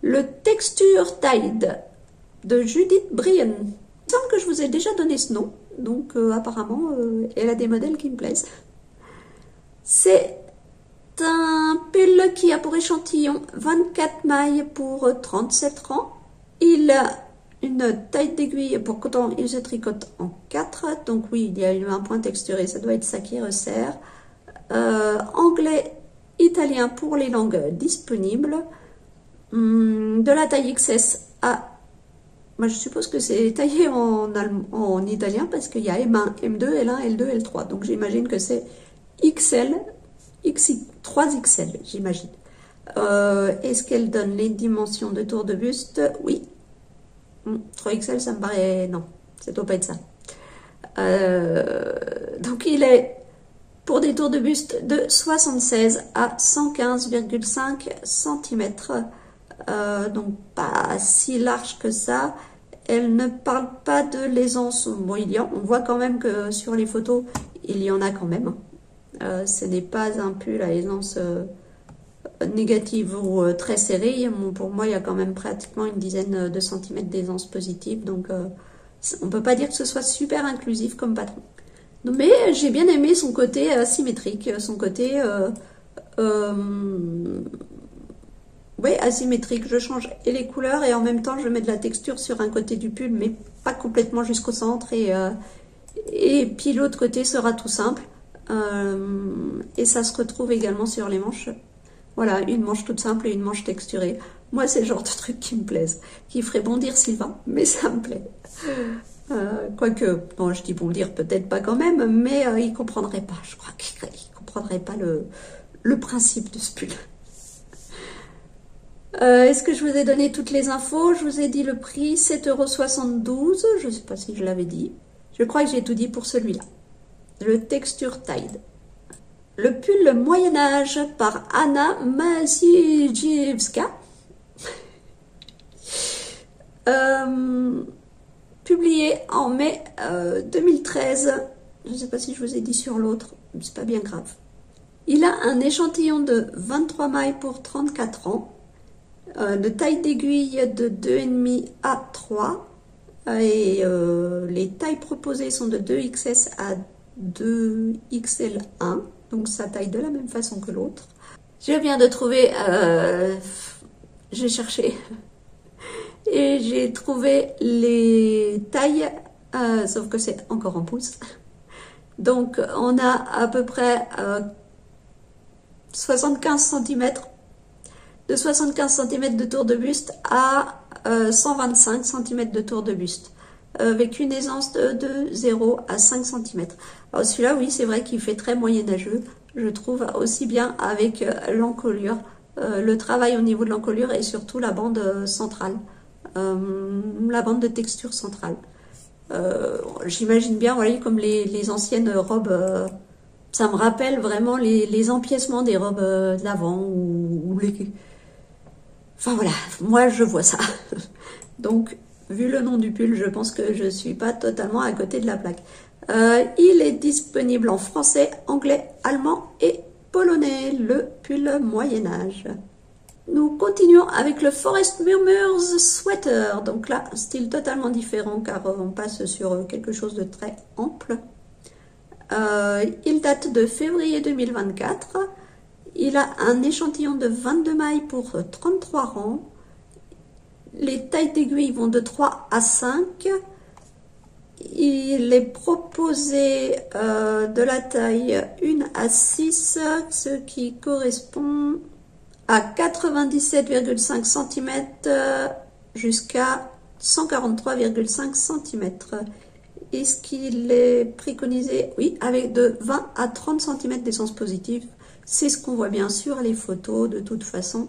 Le Texture Tide de Judith Brien. Il me semble que je vous ai déjà donné ce nom, donc apparemment elle a des modèles qui me plaisent. C'est un pull qui a pour échantillon 24 mailles pour 37 rangs. Il a une taille d'aiguille pour coton, il se tricote en 4. Donc oui, il y a eu un point texturé, ça doit être ça qui resserre. Anglais, italien pour les langues disponibles. De la taille XS à... Moi je suppose que c'est taillé en italien parce qu'il y a M1, M2, L1, L2, L3. Donc j'imagine que c'est XL, 3XL, j'imagine. Est-ce qu'elle donne les dimensions de tour de buste? Oui. 3XL, ça me paraît... Non, ça doit pas être ça. Donc il est pour des tours de buste de 76 à 115,5 cm. Donc pas si large que ça. Elle ne parle pas de l'aisance. Bon, on voit quand même que sur les photos, il y en a quand même. Ce n'est pas un pull à aisance négative ou très serré. Pour moi, il y a quand même pratiquement une dizaine de centimètres d'aisance positive. Donc, on ne peut pas dire que ce soit super inclusif comme patron. Mais j'ai bien aimé son côté asymétrique, son côté... oui, asymétrique. Je change et les couleurs et en même temps, je mets de la texture sur un côté du pull, mais pas complètement jusqu'au centre. Et puis l'autre côté sera tout simple. Et ça se retrouve également sur les manches. Voilà, une manche toute simple et une manche texturée. Moi, c'est le genre de truc qui me plaise, qui ferait bondir Sylvain, mais ça me plaît. Quoique, non, je dis bondir peut-être pas quand même, mais il comprendrait pas. Je crois qu'il comprendrait pas le principe de ce pull. Est-ce que je vous ai donné toutes les infos? Je vous ai dit le prix, 7,72 €. Je ne sais pas si je l'avais dit. Je crois que j'ai tout dit pour celui-là. Le Texture Tide. Le pull Moyen-Âge par Anna Maciejewska. Publié en mai 2013. Je ne sais pas si je vous ai dit sur l'autre. C'est pas bien grave. Il a un échantillon de 23 mailles pour 34 ans. De taille d'aiguille de 2,5 à 3. Et les tailles proposées sont de 2XS à 2XL1. Donc ça taille de la même façon que l'autre. Je viens de trouver... j'ai cherché... Et j'ai trouvé les tailles, sauf que c'est encore en pouces. Donc on a à peu près 75 cm, de 75 cm de tour de buste à 125 cm de tour de buste, avec une aisance de 0 à 5 cm. Alors celui-là, oui, c'est vrai qu'il fait très moyenâgeux, je trouve, aussi bien avec l'encolure, le travail au niveau de l'encolure et surtout la bande centrale. La bande de texture centrale. J'imagine bien, voilà, comme les anciennes robes, ça me rappelle vraiment les empiècements des robes d'avant ou les... Enfin voilà, moi je vois ça. Donc, vu le nom du pull, je pense que je suis pas totalement à côté de la plaque. Il est disponible en français, anglais, allemand et polonais, le pull Moyen-Âge. Nous continuons avec le Forest Murmurs Sweater. Donc là, un style totalement différent car on passe sur quelque chose de très ample. Il date de février 2024. Il a un échantillon de 22 mailles pour 33 rangs. Les tailles d'aiguilles vont de 3 à 5. Il est proposé de la taille 1 à 6, ce qui correspond à 97,5 cm jusqu'à 143,5 cm. Est-ce qu'il est préconisé? Oui, avec de 20 à 30 cm d'essence positive. C'est ce qu'on voit bien sur les photos. De toute façon,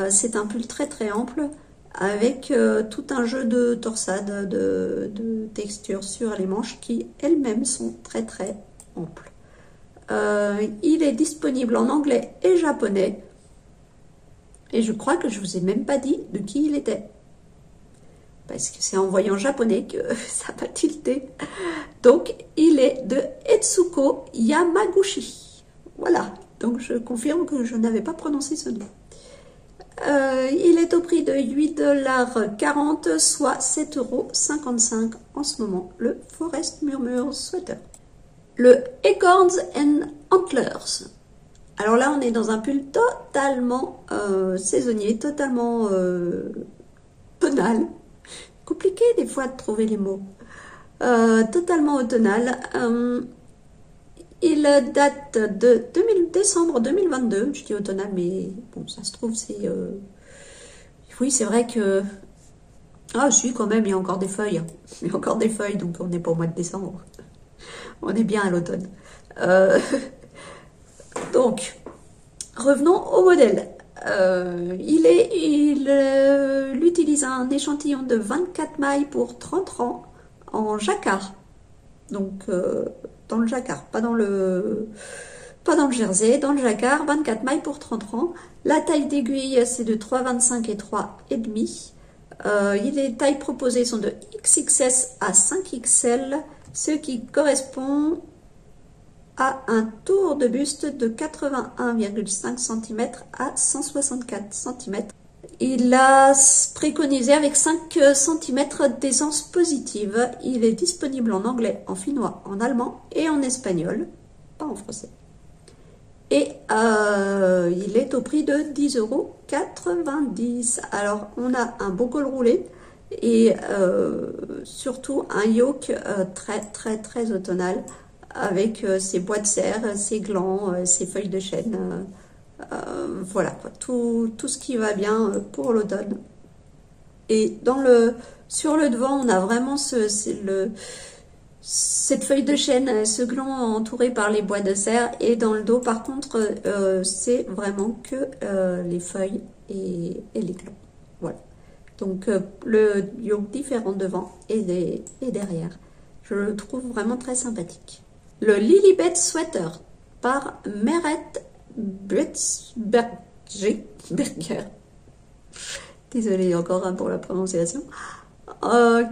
c'est un pull très très ample avec tout un jeu de torsade, de texture sur les manches qui elles-mêmes sont très très amples. Il est disponible en anglais et japonais. Et je crois que je ne vous ai même pas dit de qui il était. Parce que c'est en voyant japonais que ça va tilter. Donc, il est de Etsuko Yamaguchi. Voilà. Donc, je confirme que je n'avais pas prononcé ce nom. Il est est au prix de 8,40 $, soit 7,55 € en ce moment, le Forest Murmur Sweater. Le Acorns and Antlers. Alors là, on est dans un pull totalement saisonnier, totalement tonal. Compliqué des fois de trouver les mots. Totalement automnal. Il date de décembre 2022. Je dis automnal, mais bon, ça se trouve, c'est... Oui, c'est vrai que... Ah, si, quand même, il y a encore des feuilles. Il y a encore des feuilles, donc on n'est pas au mois de décembre. On est bien à l'automne. Donc, revenons au modèle. Il utilise un échantillon de 24 mailles pour 30 rangs en jacquard. Donc, dans le jacquard, pas dans le jersey, dans le jacquard, 24 mailles pour 30 rangs. La taille d'aiguille, c'est de 3,25 et 3,5. Les tailles proposées sont de XXS à 5XL, ce qui correspond à un tour de buste de 81,5 cm à 164 cm. Il a préconisé avec 5 cm d'aisance positive. Il est disponible en anglais, en finnois, en allemand et en espagnol, pas en français. Et il est au prix de 10,90 €. Alors, on a un beau col roulé et surtout un yoke très automnal avec ses bois de serre, ses glands, ses feuilles de chêne. Voilà, quoi, tout ce qui va bien pour l'automne. Et sur le devant, on a vraiment cette feuille de chêne, ce gland entouré par les bois de serre. Et dans le dos, par contre, c'est vraiment que les feuilles et les glands. Voilà. Donc, le yoke différent devant et derrière. Je le trouve vraiment très sympathique. Le Lilibet Sweater par Meret Berger. Désolée encore pour la prononciation.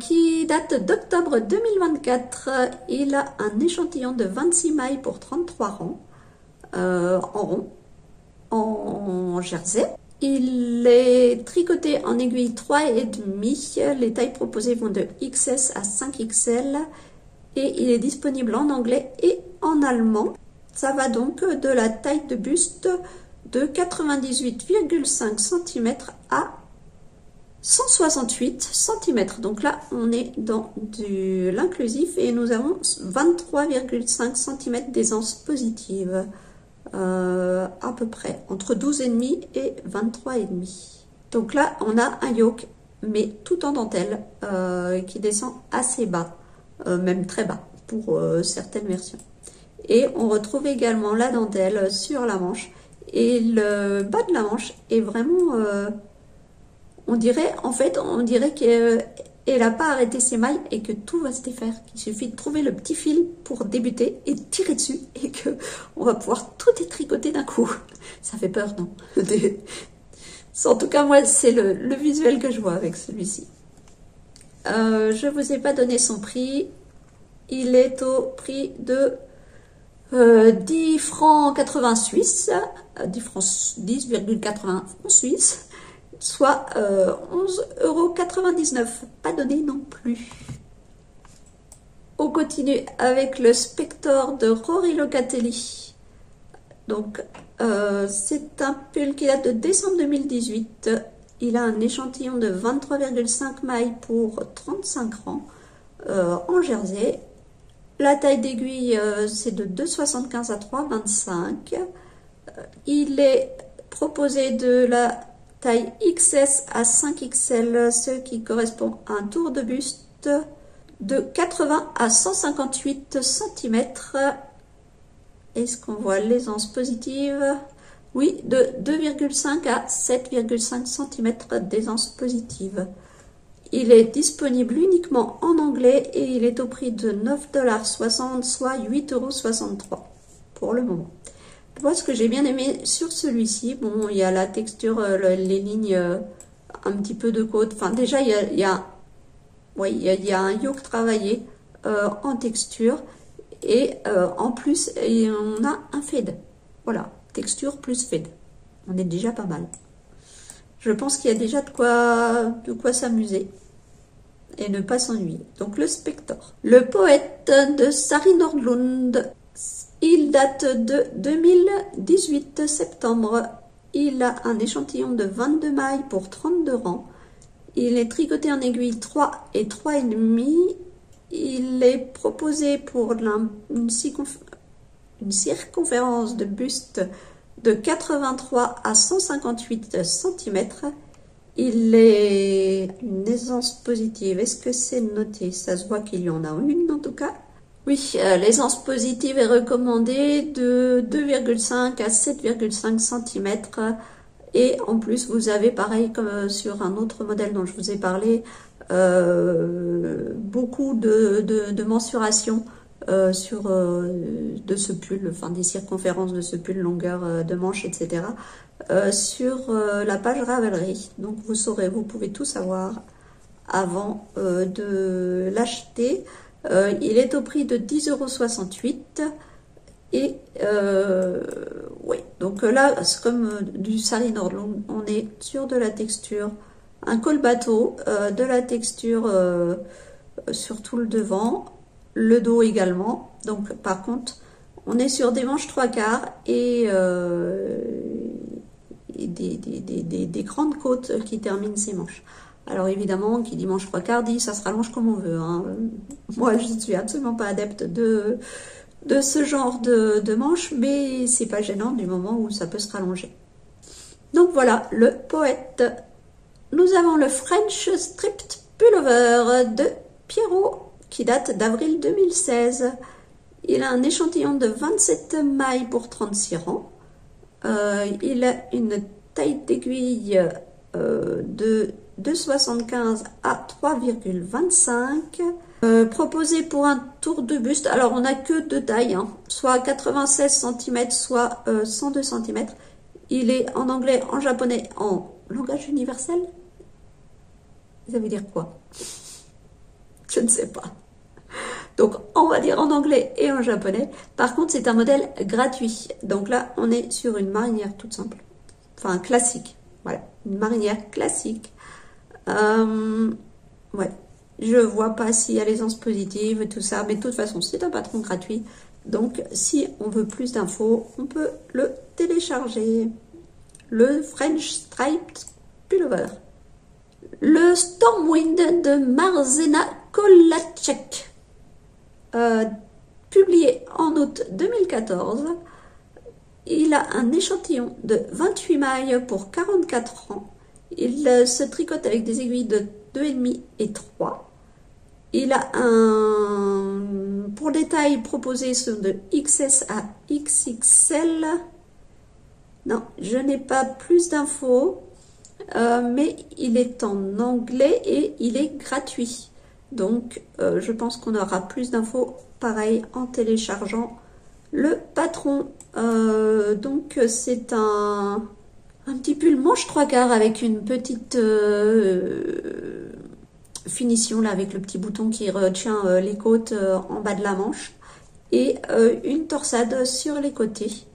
Qui date d'octobre 2024. Il a un échantillon de 26 mailles pour 33 rangs en rond, en jersey. Il est tricoté en aiguille 3,5. Les tailles proposées vont de XS à 5XL et il est disponible en anglais et en allemand. Ça va donc de la taille de buste de 98,5 cm à 168 cm. Donc là, on est dans l'inclusif et nous avons 23,5 cm d'aisance positive. À peu près, entre 12,5 et 23,5. Donc là, on a un yoke, mais tout en dentelle, qui descend assez bas, même très bas pour certaines versions. Et on retrouve également la dentelle sur la manche. Et le bas de la manche est vraiment... on dirait qu'elle n'a pas arrêté ses mailles et que tout va se défaire. Il suffit de trouver le petit fil pour débuter et tirer dessus et qu'on va pouvoir tout détricoter d'un coup. Ça fait peur, non? En tout cas, moi, c'est le visuel que je vois avec celui-ci. Je ne vous ai pas donné son prix. Il est au prix de 10 francs 80 suisses, 10,80 francs suisses, soit 11,99 €. Pas donné non plus. On continue avec le Spector de Rory Locatelli. Donc, c'est un pull qui date de décembre 2018. Il a un échantillon de 23,5 mailles pour 35 rangs en jersey. La taille d'aiguille, c'est de 2,75 à 3,25. Il est proposé de la taille XS à 5XL, ce qui correspond à un tour de buste de 80 à 158 cm. Est-ce qu'on voit l'aisance positive? Oui, de 2,5 à 7,5 cm d'aisance positive. Il est disponible uniquement en anglais et il est au prix de 9,60 $, soit 8,63 € pour le moment. Moi, ce que j'ai bien aimé sur celui-ci, bon, il y a la texture, les lignes, un petit peu de côte. Enfin, déjà, il y a un yoke travaillé en texture et en plus, on a un fade. Voilà, texture plus fade. On est déjà pas mal. Je pense qu'il y a déjà de quoi s'amuser et ne pas s'ennuyer. Donc le Spector. Le poète de Sari Nordlund, il date de 2018, septembre. Il a un échantillon de 22 mailles pour 32 rangs. Il est tricoté en aiguille 3 et 3,5. Il est proposé pour une circonférence de buste de 83 à 158 cm. Il est une aisance positive. Est-ce que c'est noté? Ça se voit qu'il y en a une en tout cas. Oui, l'aisance positive est recommandée de 2,5 à 7,5 cm. Et en plus, vous avez pareil comme sur un autre modèle dont je vous ai parlé, beaucoup de mensurations de ce pull, enfin des circonférences de ce pull, longueur de manche, etc. Sur la page Ravelry. Donc vous saurez, vous pouvez tout savoir avant de l'acheter. Il est au prix de 10,68 €. Et oui, donc là, c'est comme du Sari Nordlund, on est sur de la texture, un col bateau, de la texture sur tout le devant, le dos également. Donc par contre, on est sur des manches 3/4 et des grandes côtes qui terminent ces manches. Alors évidemment, qui dit manche 3/4 dit ça se rallonge comme on veut, hein. Moi, je ne suis absolument pas adepte de ce genre de manche, mais c'est pas gênant du moment où ça peut se rallonger. Donc voilà, le poète. Nous avons le French Striped Pullover de Pierrot, qui date d'avril 2016. Il a un échantillon de 27 mailles pour 36 rangs. Il a une taille d'aiguille de 2,75 à 3,25. Proposé pour un tour de buste. Alors on n'a que deux tailles, hein, soit 96 cm, soit 102 cm. Il est en anglais, en japonais, en langage universel. Ça veut dire quoi? Je ne sais pas. Donc on va dire en anglais et en japonais. Par contre c'est un modèle gratuit. Donc là on est sur une marinière toute simple. Enfin classique. Voilà, une marinière classique. Ouais. Je vois pas s'il y a l'aisance positive, tout ça, mais de toute façon, c'est un patron gratuit. Donc, si on veut plus d'infos, on peut le télécharger. Le French Striped Pullover. Le Stormwind de Marzena Kolacek. Publié en août 2014. Il a un échantillon de 28 mailles pour 44 rangs. Il se tricote avec des aiguilles de 2,5 et 3. Il a pour les tailles proposées sont de XS à XXL. Non, je n'ai pas plus d'infos, mais il est en anglais et il est gratuit. Donc, je pense qu'on aura plus d'infos, pareil, en téléchargeant le patron. Donc, c'est un petit pull manche 3/4 avec une petite finition là avec le petit bouton qui retient les côtes en bas de la manche et une torsade sur les côtés.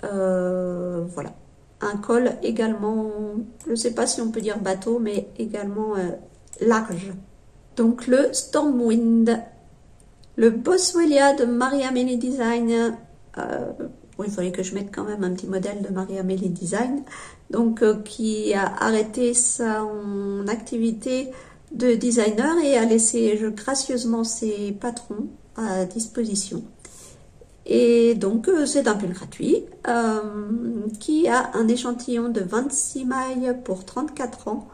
Voilà, un col également, je ne sais pas si on peut dire bateau, mais également large. Donc le Stormwind, le Boswellia de Marie-Amélie Design. Oui, il fallait que je mette quand même un petit modèle de Marie-Amélie Design, donc qui a arrêté son activité de designer et a laissé gracieusement ses patrons à disposition. Et donc c'est un pull gratuit qui a un échantillon de 26 mailles pour 34 ans,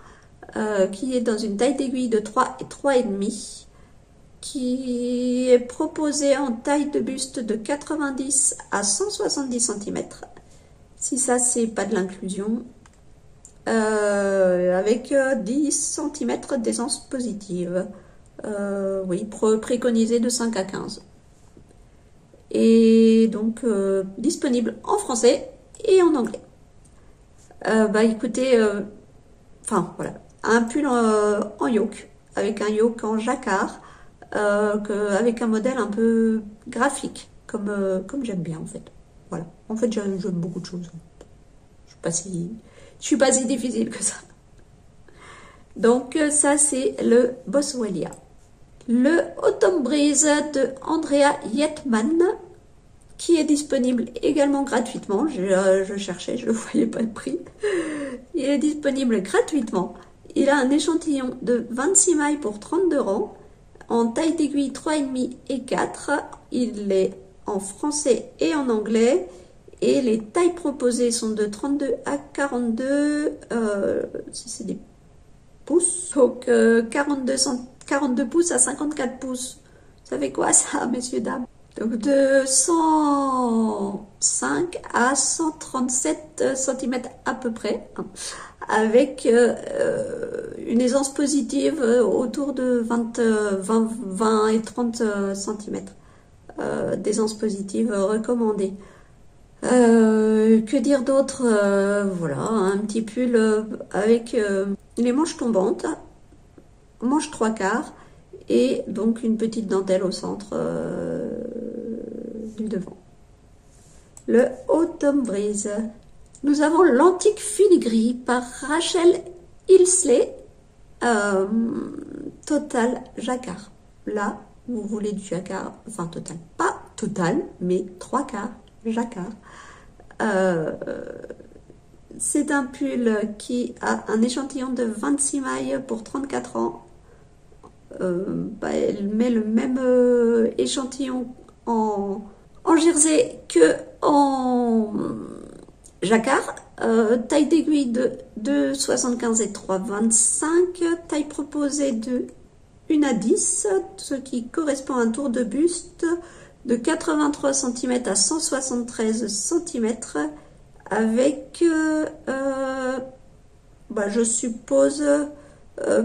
qui est dans une taille d'aiguille de 3 et 3,5, qui est proposé en taille de buste de 90 à 170 cm. Si ça c'est pas de l'inclusion. Avec 10 cm d'aisance positive. Oui, préconisé de 5 à 15. Et donc, disponible en français et en anglais. Bah écoutez, enfin voilà, un pull en yoke, avec un yoke en jacquard, avec un modèle un peu graphique, comme j'aime bien en fait. Voilà, en fait j'aime beaucoup de choses. Je sais pas Je suis pas si difficile que ça. Donc ça c'est le Boswellia. Le Autumn Breeze de Andrea Yetman, qui est disponible également gratuitement. Je cherchais, je ne voyais pas le prix. Il est disponible gratuitement. Il a un échantillon de 26 mailles pour 32 rangs, en taille d'aiguille 3,5 et 4. Il est en français et en anglais. Et les tailles proposées sont de 32 à 42, si c'est des pouces. Donc 42 pouces à 54 pouces. Ça fait quoi ça, messieurs, dames? Donc de 105 à 137 cm à peu près, hein, avec une aisance positive autour de 20 et 30 cm d'aisance positive recommandée. Que dire d'autre? Voilà, un petit pull avec les manches tombantes, manches 3/4 et donc une petite dentelle au centre du devant. Le Autumn Breeze. Nous avons l'antique filigree par Rachel Ilsley, total jacquard. Là, vous voulez du jacquard, enfin total, pas total, mais 3/4 jacquard. C'est un pull qui a un échantillon de 26 mailles pour 34 ans. Elle met le même échantillon en jersey que en jacquard. Taille d'aiguille de 2,75 et 3,25. Taille proposée de 1 à 10, ce qui correspond à un tour de buste de 83 cm à 173 cm, avec, je suppose,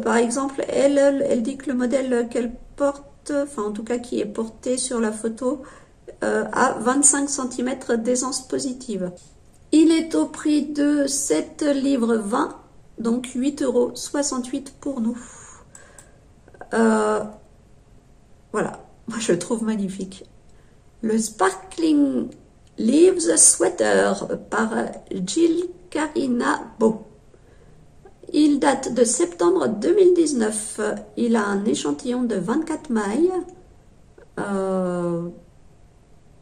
par exemple, elle dit que le modèle qu'elle porte, enfin en tout cas qui est porté sur la photo, a 25 cm d'aisance positive. Il est au prix de 7 livres 20, donc 8,68 € pour nous. Voilà, moi je le trouve magnifique. Le Sparkling Leaves Sweater par Jill Carina Beau. Il date de septembre 2019. Il a un échantillon de 24 mailles.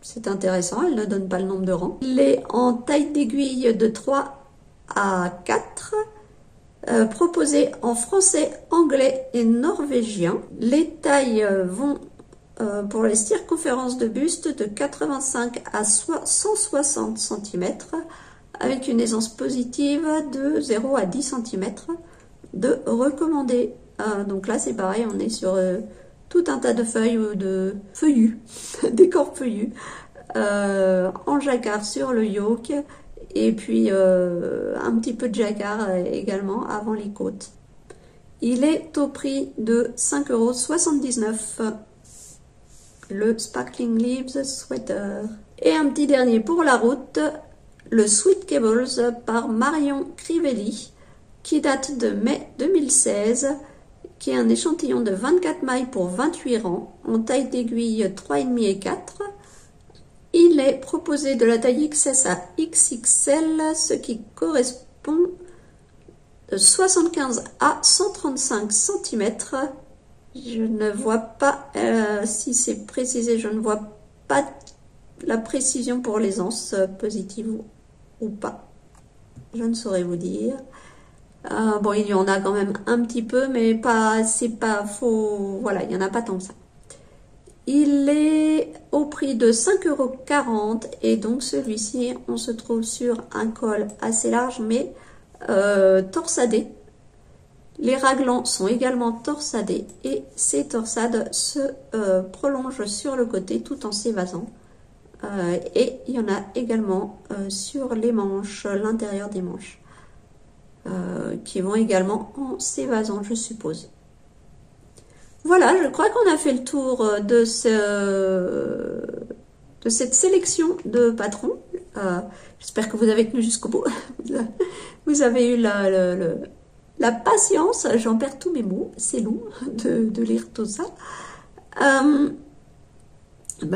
C'est intéressant, elle ne donne pas le nombre de rangs. Il est en taille d'aiguille de 3 à 4. Proposé en français, anglais et norvégien. Les tailles vont pour les circonférences de buste de 85 à 160 cm, avec une aisance positive de 0 à 10 cm de recommandé. Donc là c'est pareil, on est sur tout un tas de feuilles ou de feuillus, des corps feuillus, en jacquard sur le yoke, et puis un petit peu de jacquard également avant les côtes. Il est au prix de 5,79 €. Le Sparkling Leaves Sweater. Et un petit dernier pour la route, le Sweet Cables par Marion Crivelli, qui date de mai 2016, qui est un échantillon de 24 mailles pour 28 rangs, en taille d'aiguille 3,5 et 4. Il est proposé de la taille XS à XXL, ce qui correspond de 75 à 135 cm. Je ne vois pas si c'est précisé, je ne vois pas la précision pour l'aisance positive ou pas. Je ne saurais vous dire. Bon, il y en a quand même un petit peu, mais pas, c'est pas faux. Voilà, il n'y en a pas tant que ça. Il est au prix de 5,40 € et donc celui-ci, on se trouve sur un col assez large, mais torsadé. Les raglans sont également torsadés et ces torsades se prolongent sur le côté tout en s'évasant. Et il y en a également sur les manches, l'intérieur des manches, qui vont également en s'évasant, je suppose. Voilà, je crois qu'on a fait le tour de cette sélection de patrons. J'espère que vous avez tenu jusqu'au bout. Vous avez eu la patience, j'en perds tous mes mots, c'est long de lire tout ça.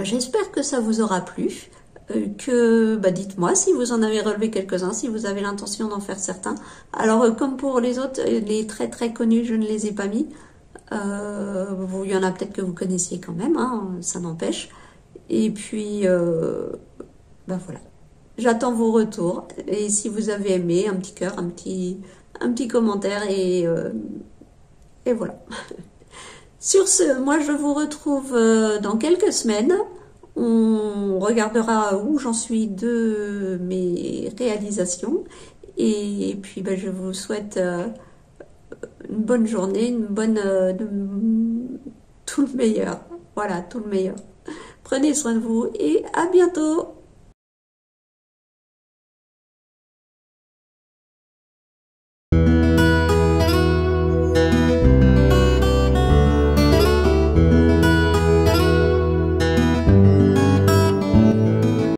J'espère que ça vous aura plu. que bah, dites-moi si vous en avez relevé quelques-uns, si vous avez l'intention d'en faire certains. Alors comme pour les autres, les très très connus, je ne les ai pas mis. Il y en a peut-être que vous connaissiez quand même, hein, ça n'empêche. Et puis, ben voilà. J'attends vos retours. Et si vous avez aimé, un petit cœur, un petit commentaire. Et voilà. Sur ce, moi je vous retrouve dans quelques semaines. On regardera où j'en suis de mes réalisations. Et puis ben, je vous souhaite une bonne journée, tout le meilleur. Voilà, tout le meilleur. Prenez soin de vous et à bientôt.